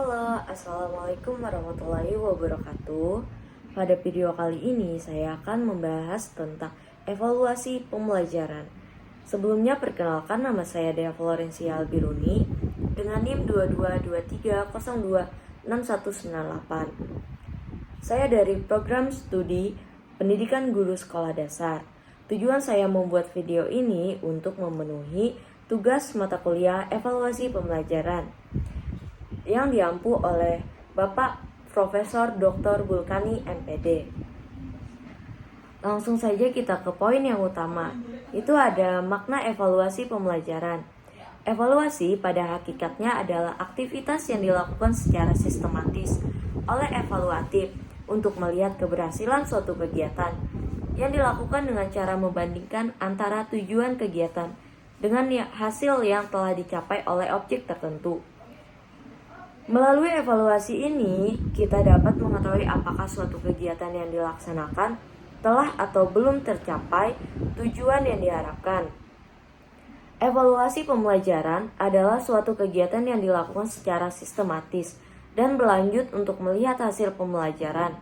Halo, Assalamualaikum warahmatullahi wabarakatuh. Pada video kali ini saya akan membahas tentang evaluasi pembelajaran. Sebelumnya perkenalkan, nama saya Dea Florencia Albiruni dengan NIM 2223026198. Saya dari program studi Pendidikan Guru Sekolah Dasar. Tujuan saya membuat video ini untuk memenuhi tugas mata kuliah evaluasi pembelajaran yang diampu oleh Bapak Profesor Dr. Bulkani MPD. Langsung saja kita ke poin yang utama. Itu ada makna evaluasi pembelajaran. Evaluasi pada hakikatnya adalah aktivitas yang dilakukan secara sistematis oleh evaluatif untuk melihat keberhasilan suatu kegiatan yang dilakukan dengan cara membandingkan antara tujuan kegiatan dengan hasil yang telah dicapai oleh objek tertentu. Melalui evaluasi ini, kita dapat mengetahui apakah suatu kegiatan yang dilaksanakan telah atau belum tercapai tujuan yang diharapkan. Evaluasi pembelajaran adalah suatu kegiatan yang dilakukan secara sistematis dan berlanjut untuk melihat hasil pembelajaran.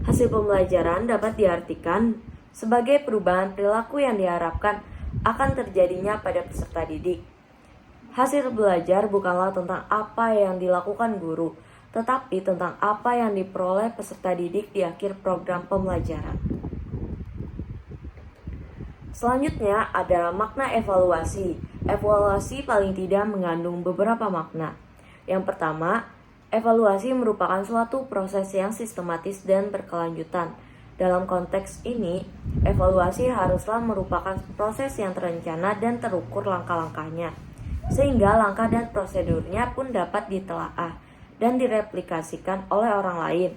Hasil pembelajaran dapat diartikan sebagai perubahan perilaku yang diharapkan akan terjadinya pada peserta didik. Hasil belajar bukanlah tentang apa yang dilakukan guru, tetapi tentang apa yang diperoleh peserta didik di akhir program pembelajaran. Selanjutnya ada makna evaluasi. Evaluasi paling tidak mengandung beberapa makna. Yang pertama, evaluasi merupakan suatu proses yang sistematis dan berkelanjutan. Dalam konteks ini, evaluasi haruslah merupakan proses yang terencana dan terukur langkah-langkahnya, sehingga langkah dan prosedurnya pun dapat ditelaah dan direplikasikan oleh orang lain.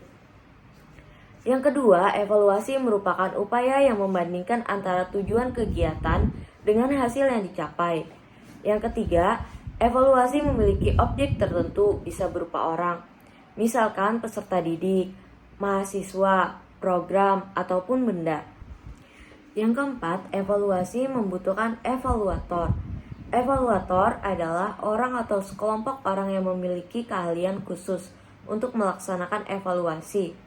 Yang kedua, evaluasi merupakan upaya yang membandingkan antara tujuan kegiatan dengan hasil yang dicapai. Yang ketiga, evaluasi memiliki objek tertentu, bisa berupa orang, misalkan peserta didik, mahasiswa, program, ataupun benda. Yang keempat, evaluasi membutuhkan evaluator. Evaluator adalah orang atau sekelompok orang yang memiliki keahlian khusus untuk melaksanakan evaluasi.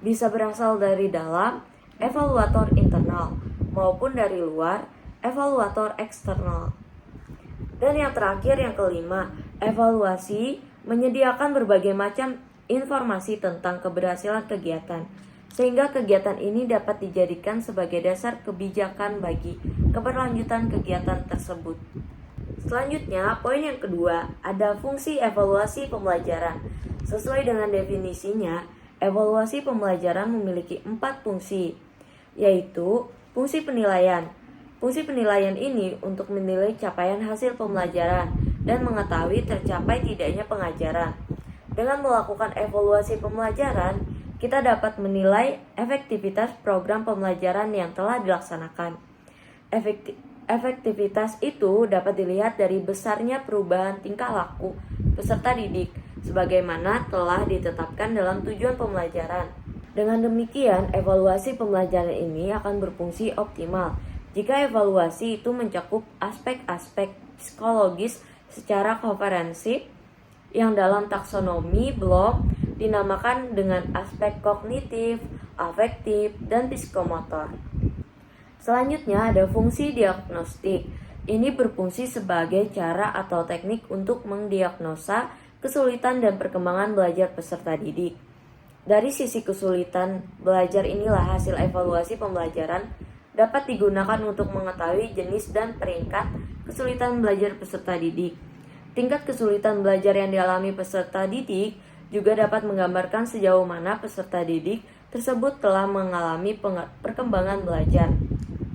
Bisa berasal dari dalam, evaluator internal, maupun dari luar, evaluator eksternal. Dan yang terakhir, yang kelima, evaluasi menyediakan berbagai macam informasi tentang keberhasilan kegiatan, sehingga kegiatan ini dapat dijadikan sebagai dasar kebijakan bagi keberlanjutan kegiatan tersebut. Selanjutnya, poin yang kedua, ada fungsi evaluasi pembelajaran. Sesuai dengan definisinya, evaluasi pembelajaran memiliki 4 fungsi, yaitu fungsi penilaian. Fungsi penilaian ini untuk menilai capaian hasil pembelajaran dan mengetahui tercapai tidaknya pengajaran. Dengan melakukan evaluasi pembelajaran, kita dapat menilai efektivitas program pembelajaran yang telah dilaksanakan. Efektivitas itu dapat dilihat dari besarnya perubahan tingkah laku peserta didik, sebagaimana telah ditetapkan dalam tujuan pembelajaran. Dengan demikian, evaluasi pembelajaran ini akan berfungsi optimal jika evaluasi itu mencakup aspek-aspek psikologis secara komprehensif yang dalam taksonomi Bloom dinamakan dengan aspek kognitif, afektif, dan psikomotor. Selanjutnya ada fungsi diagnostik. Ini berfungsi sebagai cara atau teknik untuk mendiagnosa kesulitan dan perkembangan belajar peserta didik. Dari sisi kesulitan belajar inilah hasil evaluasi pembelajaran dapat digunakan untuk mengetahui jenis dan peringkat kesulitan belajar peserta didik. Tingkat kesulitan belajar yang dialami peserta didik juga dapat menggambarkan sejauh mana peserta didik tersebut telah mengalami perkembangan belajar.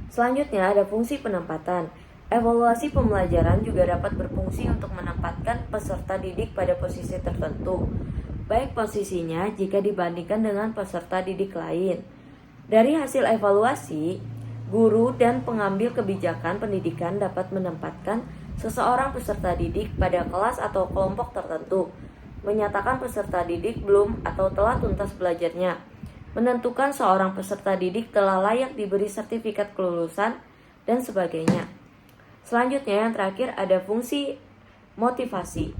Selanjutnya ada fungsi penempatan. Evaluasi pembelajaran juga dapat berfungsi untuk menempatkan peserta didik pada posisi tertentu, baik posisinya jika dibandingkan dengan peserta didik lain. Dari hasil evaluasi, guru dan pengambil kebijakan pendidikan dapat menempatkan seseorang peserta didik pada kelas atau kelompok tertentu, menyatakan peserta didik belum atau telah tuntas belajarnya, menentukan seorang peserta didik telah layak diberi sertifikat kelulusan, dan sebagainya. Selanjutnya yang terakhir ada fungsi motivasi.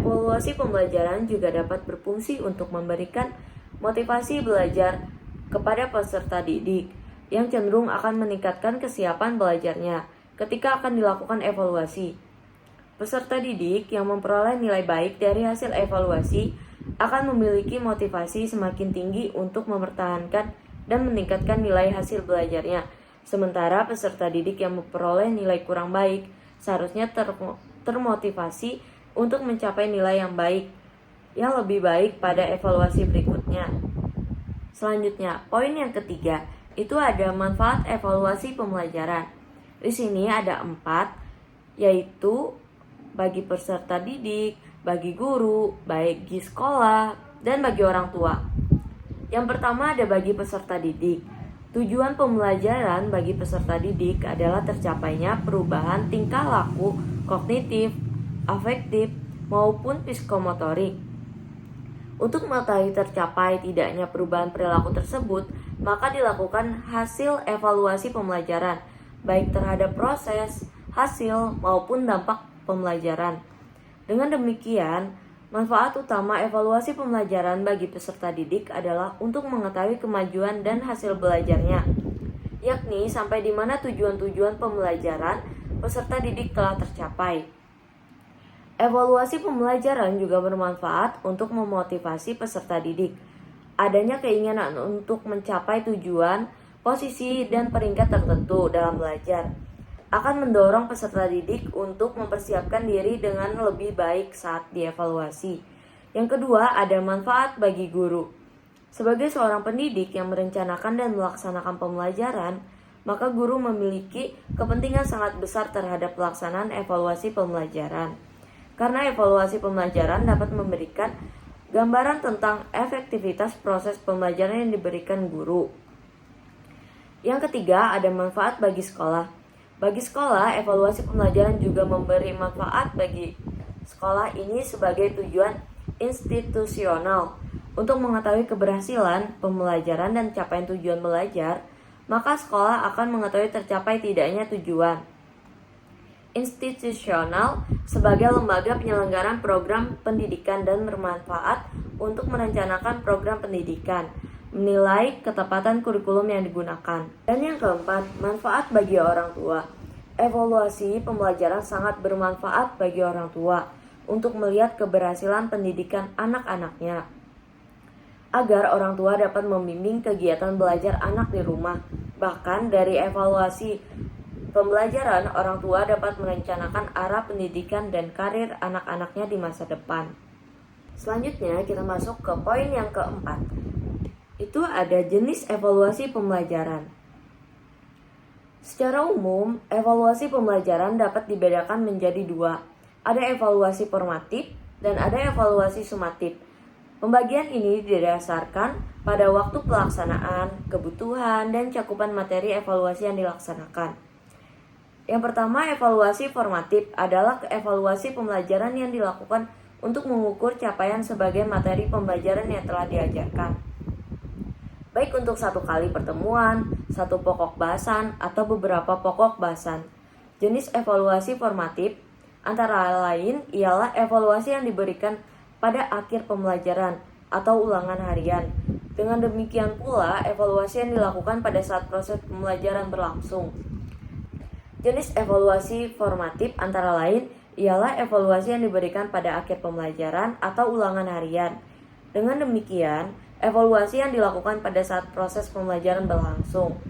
Evaluasi pembelajaran juga dapat berfungsi untuk memberikan motivasi belajar kepada peserta didik yang cenderung akan meningkatkan kesiapan belajarnya ketika akan dilakukan evaluasi. Peserta didik yang memperoleh nilai baik dari hasil evaluasi akan memiliki motivasi semakin tinggi untuk mempertahankan dan meningkatkan nilai hasil belajarnya. Sementara peserta didik yang memperoleh nilai kurang baik seharusnya termotivasi untuk mencapai nilai yang lebih baik pada evaluasi berikutnya. Selanjutnya, poin yang ketiga, itu ada manfaat evaluasi pembelajaran. Di sini ada 4, yaitu bagi peserta didik, bagi guru, bagi sekolah, dan bagi orang tua. Yang pertama ada bagi peserta didik. Tujuan pembelajaran bagi peserta didik adalah tercapainya perubahan tingkah laku kognitif, afektif, maupun psikomotorik. Untuk mengetahui tercapai tidaknya perubahan perilaku tersebut, maka dilakukan hasil evaluasi pembelajaran, baik terhadap proses, hasil, maupun dampak pembelajaran. Dengan demikian, manfaat utama evaluasi pembelajaran bagi peserta didik adalah untuk mengetahui kemajuan dan hasil belajarnya, yakni sampai di mana tujuan-tujuan pembelajaran peserta didik telah tercapai. Evaluasi pembelajaran juga bermanfaat untuk memotivasi peserta didik. Adanya keinginan untuk mencapai tujuan, posisi, dan peringkat tertentu dalam belajar akan mendorong peserta didik untuk mempersiapkan diri dengan lebih baik saat dievaluasi. Yang kedua, ada manfaat bagi guru. Sebagai seorang pendidik yang merencanakan dan melaksanakan pembelajaran, maka guru memiliki kepentingan sangat besar terhadap pelaksanaan evaluasi pembelajaran. Karena evaluasi pembelajaran dapat memberikan gambaran tentang efektivitas proses pembelajaran yang diberikan guru. Yang ketiga, ada manfaat bagi sekolah. Bagi sekolah, evaluasi pembelajaran juga memberi manfaat bagi sekolah ini sebagai tujuan institusional. Untuk mengetahui keberhasilan pembelajaran dan capaian tujuan belajar, maka sekolah akan mengetahui tercapai tidaknya tujuan institusional sebagai lembaga penyelenggaraan program pendidikan dan bermanfaat untuk merencanakan program pendidikan, menilai ketepatan kurikulum yang digunakan. Dan yang keempat, manfaat bagi orang tua. Evaluasi pembelajaran sangat bermanfaat bagi orang tua untuk melihat keberhasilan pendidikan anak-anaknya, agar orang tua dapat membimbing kegiatan belajar anak di rumah. Bahkan dari evaluasi pembelajaran, orang tua dapat merencanakan arah pendidikan dan karir anak-anaknya di masa depan. Selanjutnya kita masuk ke poin yang keempat. Itu ada jenis evaluasi pembelajaran. Secara umum, evaluasi pembelajaran dapat dibedakan menjadi 2. Ada evaluasi formatif dan ada evaluasi sumatif. Pembagian ini didasarkan pada waktu pelaksanaan, kebutuhan, dan cakupan materi evaluasi yang dilaksanakan. Yang pertama, evaluasi formatif adalah evaluasi pembelajaran yang dilakukan untuk mengukur capaian sebagai materi pembelajaran yang telah diajarkan, baik untuk satu kali pertemuan, satu pokok bahasan, atau beberapa pokok bahasan. Jenis evaluasi formatif antara lain ialah evaluasi yang diberikan pada akhir pembelajaran atau ulangan harian. Dengan demikian pula, evaluasi yang dilakukan pada saat proses pembelajaran berlangsung. Jenis evaluasi formatif antara lain ialah evaluasi yang diberikan pada akhir pembelajaran atau ulangan harian. Dengan demikian, evaluasi yang dilakukan pada saat proses pembelajaran berlangsung.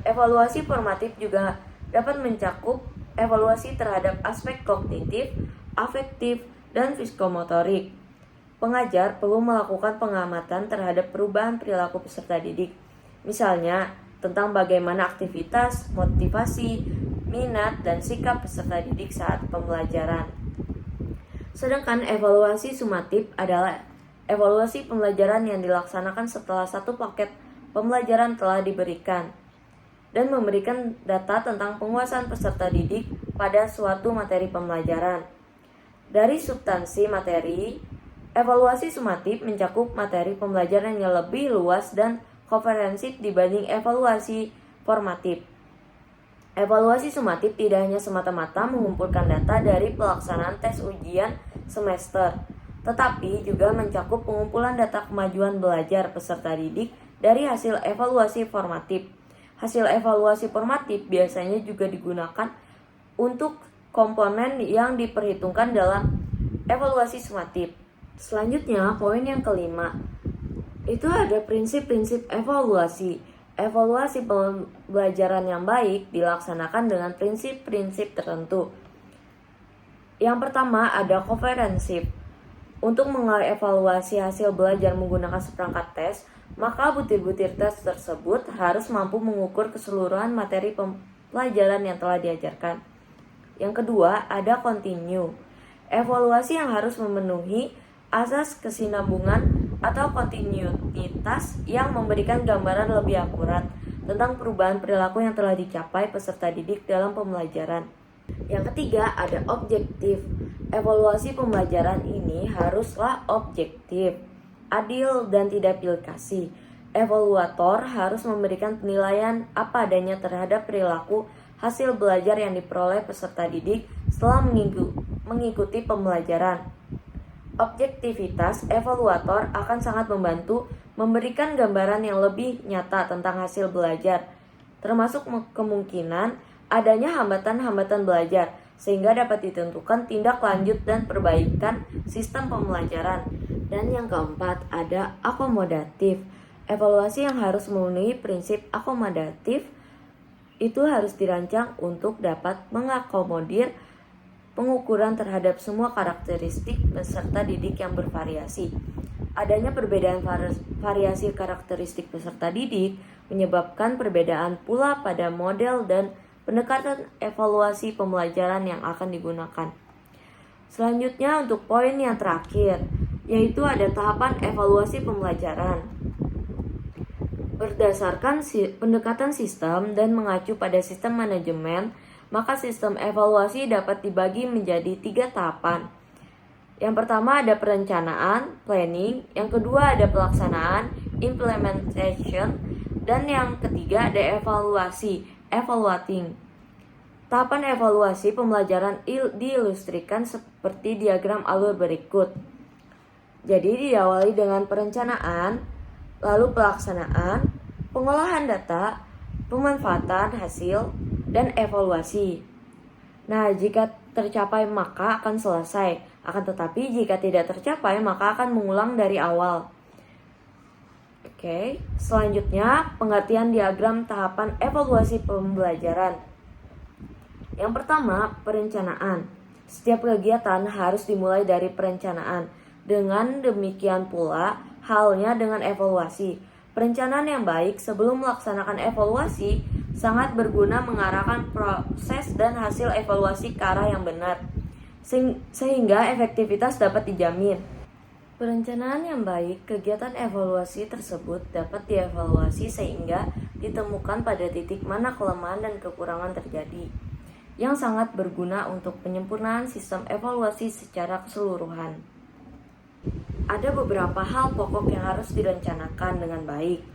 Evaluasi formatif juga dapat mencakup evaluasi terhadap aspek kognitif, afektif, dan psikomotorik. Pengajar perlu melakukan pengamatan terhadap perubahan perilaku peserta didik, misalnya tentang bagaimana aktivitas, motivasi, minat, dan sikap peserta didik saat pembelajaran. Sedangkan evaluasi sumatif adalah evaluasi pembelajaran yang dilaksanakan setelah satu paket pembelajaran telah diberikan dan memberikan data tentang penguasaan peserta didik pada suatu materi pembelajaran. Dari substansi materi, evaluasi sumatif mencakup materi pembelajaran yang lebih luas dan komprehensif dibanding evaluasi formatif. Evaluasi sumatif tidak hanya semata-mata mengumpulkan data dari pelaksanaan tes ujian semester, tetapi juga mencakup pengumpulan data kemajuan belajar peserta didik dari hasil evaluasi formatif. Hasil evaluasi formatif biasanya juga digunakan untuk komponen yang diperhitungkan dalam evaluasi sumatif. Selanjutnya, poin yang kelima, itu ada prinsip-prinsip evaluasi. Evaluasi pembelajaran yang baik dilaksanakan dengan prinsip-prinsip tertentu. Yang pertama ada komprehensif. Untuk mengevaluasi hasil belajar menggunakan seperangkat tes, maka butir-butir tes tersebut harus mampu mengukur keseluruhan materi pelajaran yang telah diajarkan. Yang kedua ada continue. Evaluasi yang harus memenuhi asas kesinambungan atau kontinuitas yang memberikan gambaran lebih akurat tentang perubahan perilaku yang telah dicapai peserta didik dalam pembelajaran. Yang ketiga ada objektif. Evaluasi pembelajaran ini haruslah objektif, adil, dan tidak pilih kasih. Evaluator harus memberikan penilaian apa adanya terhadap perilaku hasil belajar yang diperoleh peserta didik setelah mengikuti pembelajaran. Objektivitas evaluator akan sangat membantu memberikan gambaran yang lebih nyata tentang hasil belajar, termasuk kemungkinan adanya hambatan-hambatan belajar, sehingga dapat ditentukan tindak lanjut dan perbaikan sistem pembelajaran. Dan yang keempat ada akomodatif. Evaluasi yang harus memenuhi prinsip akomodatif itu harus dirancang untuk dapat mengakomodir pengukuran terhadap semua karakteristik peserta didik yang bervariasi. Adanya perbedaan variasi karakteristik peserta didik menyebabkan perbedaan pula pada model dan pendekatan evaluasi pembelajaran yang akan digunakan. Selanjutnya untuk poin yang terakhir, yaitu ada tahapan evaluasi pembelajaran. Berdasarkan pendekatan sistem dan mengacu pada sistem manajemen, maka sistem evaluasi dapat dibagi menjadi 3 tahapan. Yang pertama ada perencanaan, planning. Yang kedua ada pelaksanaan, implementation. Dan yang ketiga ada evaluasi, evaluating. Tahapan evaluasi pembelajaran diilustrasikan seperti diagram alur berikut. Jadi diawali dengan perencanaan, lalu pelaksanaan, pengolahan data, pemanfaatan hasil, dan evaluasi. Nah, jika tercapai maka akan selesai. Akan tetapi jika tidak tercapai maka akan mengulang dari awal. Oke, selanjutnya pengertian diagram tahapan evaluasi pembelajaran. Yang pertama, perencanaan. Setiap kegiatan harus dimulai dari perencanaan. Dengan demikian pula halnya dengan evaluasi. Perencanaan yang baik sebelum melaksanakan evaluasi sangat berguna mengarahkan proses dan hasil evaluasi ke arah yang benar, sehingga efektivitas dapat dijamin. Perencanaan yang baik, kegiatan evaluasi tersebut dapat dievaluasi sehingga ditemukan pada titik mana kelemahan dan kekurangan terjadi, yang sangat berguna untuk penyempurnaan sistem evaluasi secara keseluruhan. Ada beberapa hal pokok yang harus direncanakan dengan baik.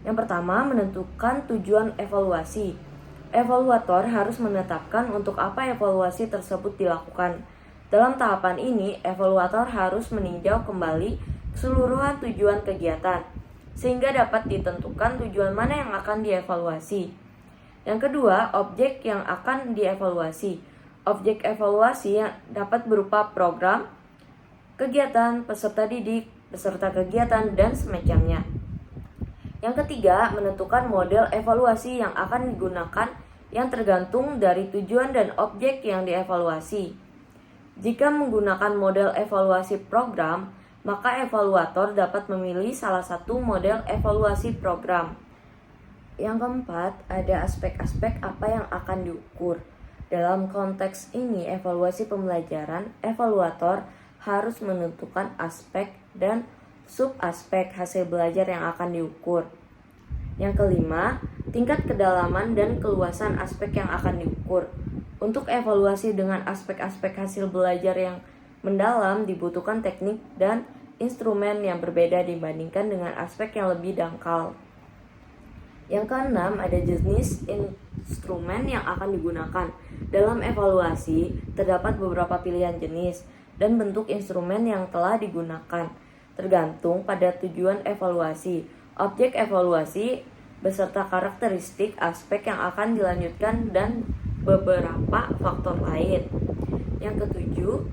Yang pertama, menentukan tujuan evaluasi. Evaluator harus menetapkan untuk apa evaluasi tersebut dilakukan. Dalam tahapan ini, evaluator harus meninjau kembali keseluruhan tujuan kegiatan, sehingga dapat ditentukan tujuan mana yang akan dievaluasi. Yang kedua, objek yang akan dievaluasi. Objek evaluasi yang dapat berupa program, kegiatan, peserta didik, peserta kegiatan, dan semacamnya. Yang ketiga, menentukan model evaluasi yang akan digunakan yang tergantung dari tujuan dan objek yang dievaluasi. Jika menggunakan model evaluasi program, maka evaluator dapat memilih salah satu model evaluasi program. Yang keempat, ada aspek-aspek apa yang akan diukur. Dalam konteks ini, evaluasi pembelajaran, evaluator harus menentukan aspek dan subaspek hasil belajar yang akan diukur. Yang kelima, tingkat kedalaman dan keluasan aspek yang akan diukur. Untuk evaluasi dengan aspek-aspek hasil belajar yang mendalam dibutuhkan teknik dan instrumen yang berbeda dibandingkan dengan aspek yang lebih dangkal. Yang keenam, ada jenis instrumen yang akan digunakan. Dalam evaluasi, terdapat beberapa pilihan jenis. dan bentuk instrumen yang telah digunakan, tergantung pada tujuan evaluasi, objek evaluasi, beserta karakteristik aspek yang akan dilanjutkan dan beberapa faktor lain. Yang ketujuh,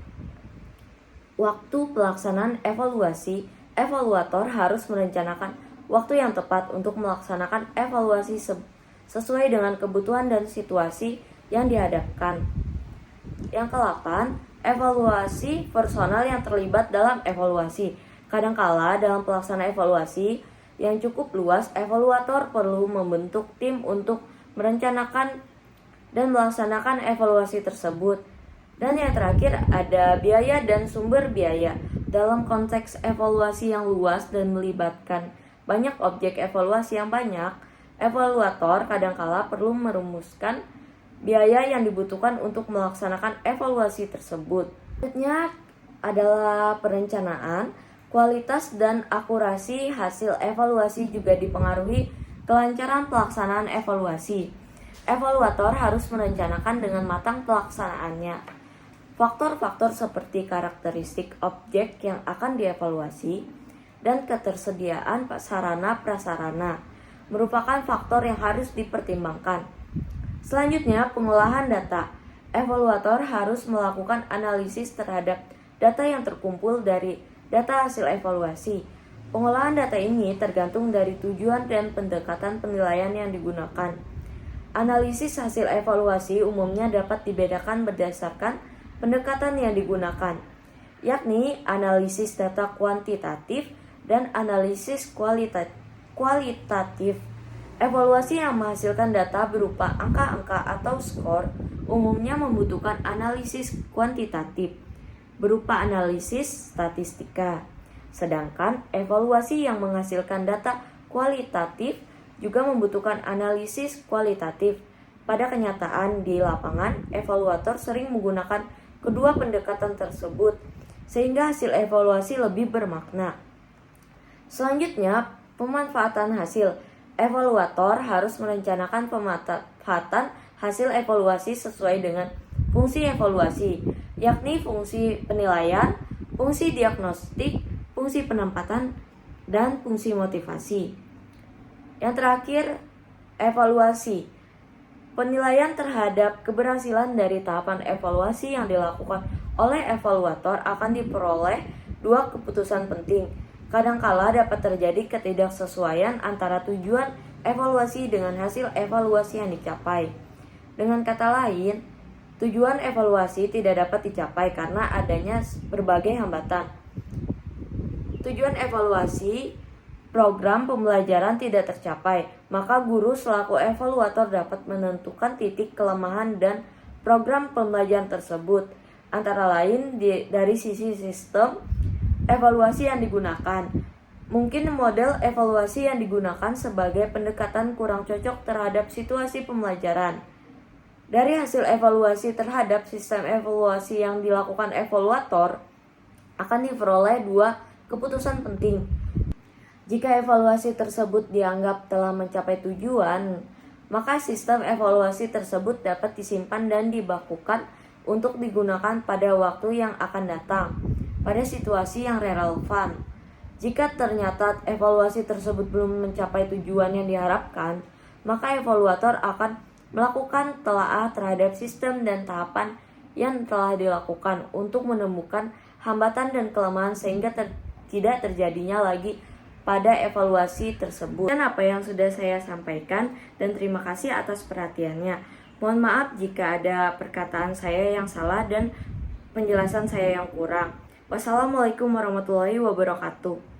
waktu pelaksanaan evaluasi. Evaluator harus merencanakan waktu yang tepat untuk melaksanakan evaluasi sesuai dengan kebutuhan dan situasi yang dihadapkan. Yang ke-8, evaluasi personal yang terlibat dalam evaluasi. Kadangkala dalam pelaksanaan evaluasi yang cukup luas, evaluator perlu membentuk tim untuk merencanakan dan melaksanakan evaluasi tersebut. Dan yang terakhir ada biaya dan sumber biaya. Dalam konteks evaluasi yang luas dan melibatkan banyak objek evaluasi yang banyak, evaluator kadangkala perlu merumuskan biaya yang dibutuhkan untuk melaksanakan evaluasi tersebut. Selanjutnya adalah perencanaan. Kualitas dan akurasi hasil evaluasi juga dipengaruhi kelancaran pelaksanaan evaluasi. Evaluator harus merencanakan dengan matang pelaksanaannya. Faktor-faktor seperti karakteristik objek yang akan dievaluasi dan ketersediaan sarana prasarana merupakan faktor yang harus dipertimbangkan. Selanjutnya, pengolahan data. Evaluator harus melakukan analisis terhadap data yang terkumpul dari data hasil evaluasi. Pengolahan data ini tergantung dari tujuan dan pendekatan penilaian yang digunakan. Analisis hasil evaluasi umumnya dapat dibedakan berdasarkan pendekatan yang digunakan, yakni analisis data kuantitatif dan analisis kualitatif. Evaluasi yang menghasilkan data berupa angka-angka atau skor umumnya membutuhkan analisis kuantitatif berupa analisis statistika. Sedangkan evaluasi yang menghasilkan data kualitatif juga membutuhkan analisis kualitatif. Pada kenyataan di lapangan, evaluator sering menggunakan kedua pendekatan tersebut sehingga hasil evaluasi lebih bermakna. Selanjutnya, pemanfaatan hasil. Evaluator harus merencanakan pemanfaatan hasil evaluasi sesuai dengan fungsi evaluasi, yakni fungsi penilaian, fungsi diagnostik, fungsi penempatan, dan fungsi motivasi. Yang terakhir, evaluasi. Penilaian terhadap keberhasilan dari tahapan evaluasi yang dilakukan oleh evaluator akan diperoleh dua keputusan penting. Kadangkala dapat terjadi ketidaksesuaian antara tujuan evaluasi dengan hasil evaluasi yang dicapai. Dengan kata lain, tujuan evaluasi tidak dapat dicapai karena adanya berbagai hambatan. Tujuan evaluasi program pembelajaran tidak tercapai, maka guru selaku evaluator dapat menentukan titik kelemahan dan program pembelajaran tersebut, antara lain dari sisi sistem evaluasi yang digunakan. Mungkin model evaluasi yang digunakan sebagai pendekatan kurang cocok terhadap situasi pembelajaran. Dari hasil evaluasi terhadap sistem evaluasi yang dilakukan evaluator, akan diperoleh dua keputusan penting. Jika evaluasi tersebut dianggap telah mencapai tujuan, maka sistem evaluasi tersebut dapat disimpan dan dibakukan untuk digunakan pada waktu yang akan datang, pada situasi yang relevan. Jika ternyata evaluasi tersebut belum mencapai tujuan yang diharapkan, maka evaluator akan melakukan telaah terhadap sistem dan tahapan yang telah dilakukan untuk menemukan hambatan dan kelemahan sehingga tidak terjadinya lagi pada evaluasi tersebut. Dan apa yang sudah saya sampaikan, dan terima kasih atas perhatiannya. Mohon maaf jika ada perkataan saya yang salah dan penjelasan saya yang kurang. Wassalamualaikum warahmatullahi wabarakatuh.